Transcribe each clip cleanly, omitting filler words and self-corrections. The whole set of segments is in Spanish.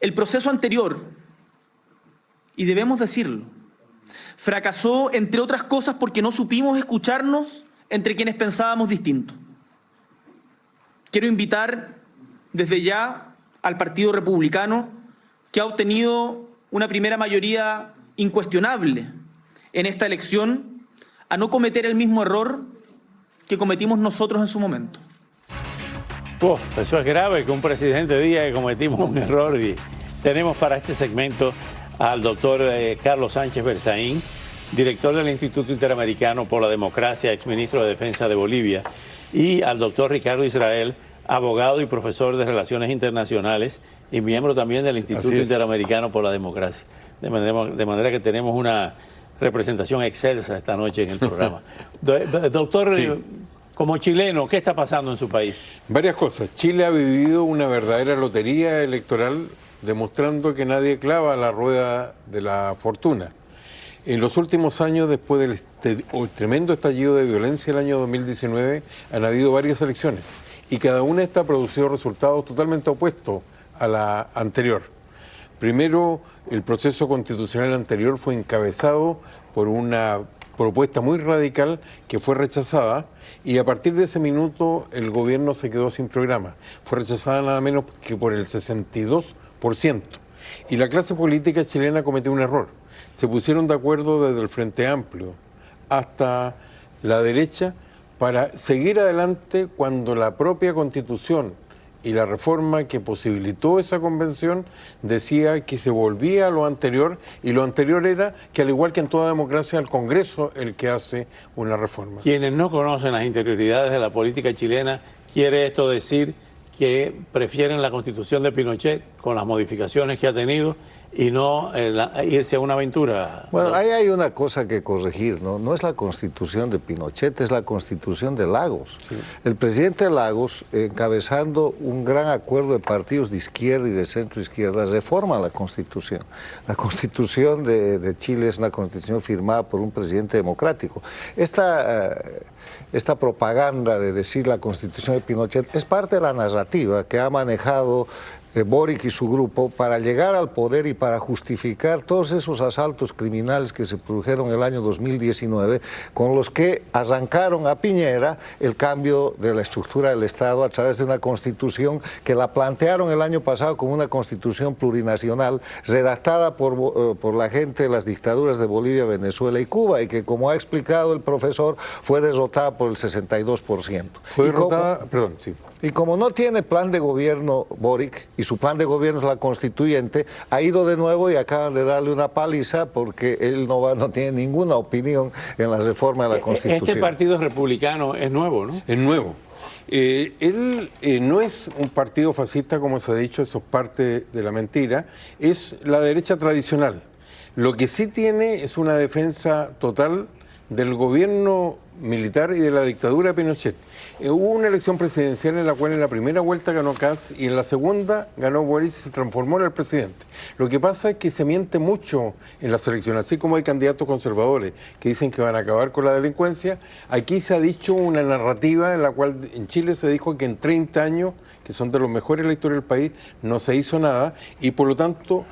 El proceso anterior, y debemos decirlo, fracasó, entre otras cosas, porque no supimos escucharnos entre quienes pensábamos distinto. Quiero invitar desde ya al Partido Republicano, que ha obtenido una primera mayoría incuestionable en esta elección, a no cometer el mismo error que cometimos nosotros en su momento. Eso es grave que un presidente diga que cometimos un error. Y tenemos para este segmento al doctor Carlos Sánchez Berzaín, director del Instituto Interamericano por la Democracia, exministro de Defensa de Bolivia, y al doctor Ricardo Israel, abogado y profesor de Relaciones Internacionales y miembro también del Instituto Interamericano por la Democracia. De manera que tenemos una representación excelsa esta noche en el programa. Doctor, como chileno, ¿qué está pasando en su país? Varias cosas. Chile ha vivido una verdadera lotería electoral, demostrando que nadie clava la rueda de la fortuna. En los últimos años, después del tremendo estallido de violencia del año 2019, han habido varias elecciones y cada una de estas ha producido resultados totalmente opuestos a la anterior. Primero, el proceso constitucional anterior fue encabezado por una propuesta muy radical que fue rechazada, y a partir de ese minuto el gobierno se quedó sin programa. Fue rechazada nada menos que por el 62%. Y la clase política chilena cometió un error. Se pusieron de acuerdo desde el Frente Amplio hasta la derecha para seguir adelante cuando la propia Constitución y la reforma que posibilitó esa convención decía que se volvía a lo anterior, y lo anterior era que, al igual que en toda democracia, el Congreso el que hace una reforma. Quienes no conocen las interioridades de la política chilena, ¿quiere esto decir que prefieren la Constitución de Pinochet con las modificaciones que ha tenido y no irse a una aventura? Bueno, ahí hay una cosa que corregir, ¿no? No es la Constitución de Pinochet, es la Constitución de Lagos. Sí. El presidente Lagos, encabezando un gran acuerdo de partidos de izquierda y de centro izquierda, reforma la Constitución. La Constitución de Chile es una Constitución firmada por un presidente democrático. Esta propaganda de decir la Constitución de Pinochet es parte de la narrativa que ha manejado Boric y su grupo para llegar al poder y para justificar todos esos asaltos criminales que se produjeron el año 2019, con los que arrancaron a Piñera el cambio de la estructura del Estado a través de una constitución que la plantearon el año pasado como una constitución plurinacional redactada por la gente de las dictaduras de Bolivia, Venezuela y Cuba, y que, como ha explicado el profesor, fue derrotada por el 62%. Fue derrotada, perdón, sí. Y como no tiene plan de gobierno Boric, y su plan de gobierno es la constituyente, ha ido de nuevo y acaban de darle una paliza porque él no tiene ninguna opinión en la reforma de la Constitución. Este partido republicano es nuevo, ¿no? Es nuevo. Él no es un partido fascista, como se ha dicho, eso es parte de la mentira, es la derecha tradicional. Lo que sí tiene es una defensa total del gobierno militar y de la dictadura de Pinochet. Hubo una elección presidencial en la cual en la primera vuelta ganó Katz y en la segunda ganó Boric y se transformó en el presidente. Lo que pasa es que se miente mucho en las elecciones, así como hay candidatos conservadores que dicen que van a acabar con la delincuencia. Aquí se ha dicho una narrativa en la cual en Chile se dijo que en 30 años, que son de los mejores en la historia del país, no se hizo nada, y por lo tanto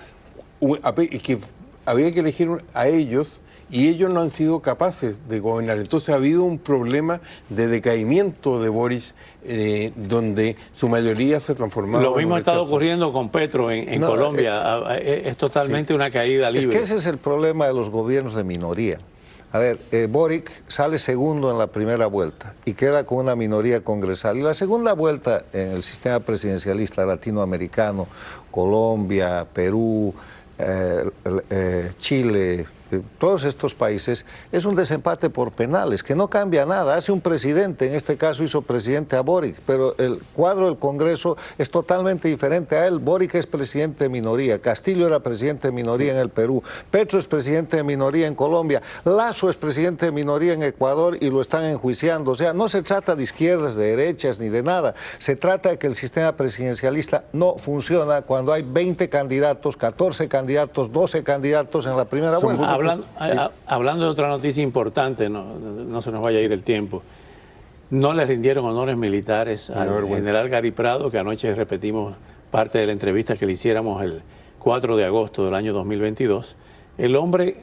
que había que elegir a ellos, y ellos no han sido capaces de gobernar. Entonces ha habido un problema de decaimiento de Boric, donde su mayoría se ha transformado. Lo mismo ha estado ocurriendo con Petro en Colombia. Es totalmente una caída libre. Es que ese es el problema de los gobiernos de minoría. A ver, Boric sale segundo en la primera vuelta y queda con una minoría congresal. Y la segunda vuelta en el sistema presidencialista latinoamericano, Colombia, Perú, Chile, todos estos países, es un desempate por penales, que no cambia nada. Hace un presidente, en este caso hizo presidente a Boric, pero el cuadro del Congreso es totalmente diferente a él. Boric es presidente de minoría, Castillo era presidente de minoría en el Perú, Petro es presidente de minoría en Colombia, Lasso es presidente de minoría en Ecuador y lo están enjuiciando. O sea, no se trata de izquierdas, de derechas, ni de nada. Se trata de que el sistema presidencialista no funciona cuando hay 20 candidatos, 14 candidatos, 12 candidatos en la primera vuelta. Hablando de otra noticia importante, no se nos vaya a ir el tiempo, no le rindieron honores militares al general Gary Prado, que anoche repetimos parte de la entrevista que le hiciéramos 4 de agosto del año 2022, el hombre,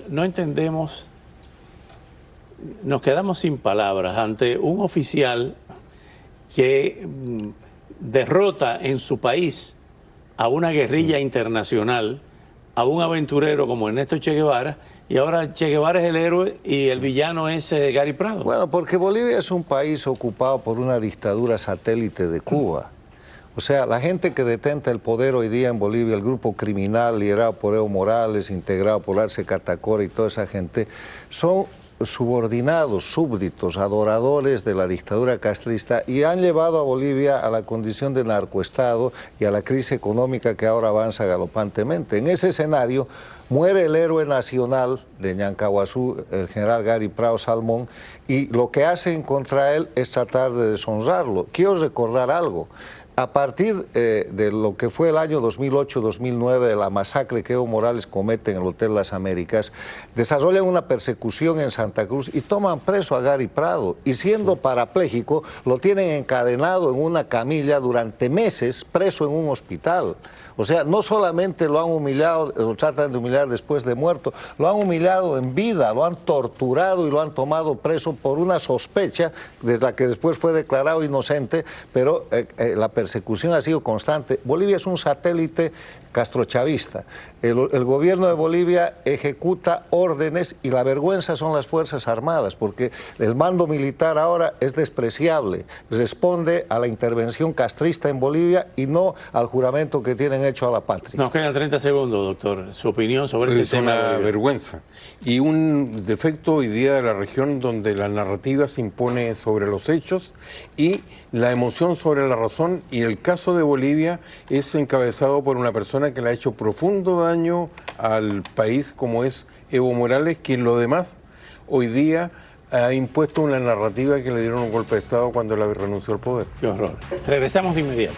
no entendemos, nos quedamos sin palabras ante un oficial que derrota en su país a una guerrilla internacional, a un aventurero como Ernesto Che Guevara, y ahora Che Guevara es el héroe y el villano es Gary Prado. Bueno, porque Bolivia es un país ocupado por una dictadura satélite de Cuba. O sea, la gente que detenta el poder hoy día en Bolivia, el grupo criminal liderado por Evo Morales, integrado por Arce Catacora y toda esa gente, son subordinados, súbditos, adoradores de la dictadura castrista y han llevado a Bolivia a la condición de narcoestado y a la crisis económica que ahora avanza galopantemente. En ese escenario muere el héroe nacional de Ñancahuazú, el general Gary Prado Salmón, y lo que hacen contra él es tratar de deshonrarlo. Quiero recordar algo. A partir de lo que fue el año 2008-2009, de la masacre que Evo Morales comete en el Hotel Las Américas, desarrollan una persecución en Santa Cruz y toman preso a Gary Prado. Y siendo parapléjico, lo tienen encadenado en una camilla durante meses, preso en un hospital. O sea, no solamente lo han humillado, lo tratan de humillar después de muerto, lo han humillado en vida, lo han torturado y lo han tomado preso por una sospecha de la que después fue declarado inocente, pero la persecución ha sido constante. Bolivia es un satélite castrochavista. El gobierno de Bolivia ejecuta órdenes y la vergüenza son las Fuerzas Armadas, porque el mando militar ahora es despreciable, responde a la intervención castrista en Bolivia y no al juramento que tienen hecho a la patria. Nos quedan 30 segundos, doctor. Su opinión sobre este tema. Es una vergüenza y un defecto hoy día de la región donde la narrativa se impone sobre los hechos y la emoción sobre la razón, y el caso de Bolivia es encabezado por una persona que le ha hecho profundo daño al país como es Evo Morales, que en lo demás hoy día ha impuesto una narrativa que le dieron un golpe de Estado cuando él renunció al poder. Qué horror. Regresamos de inmediato.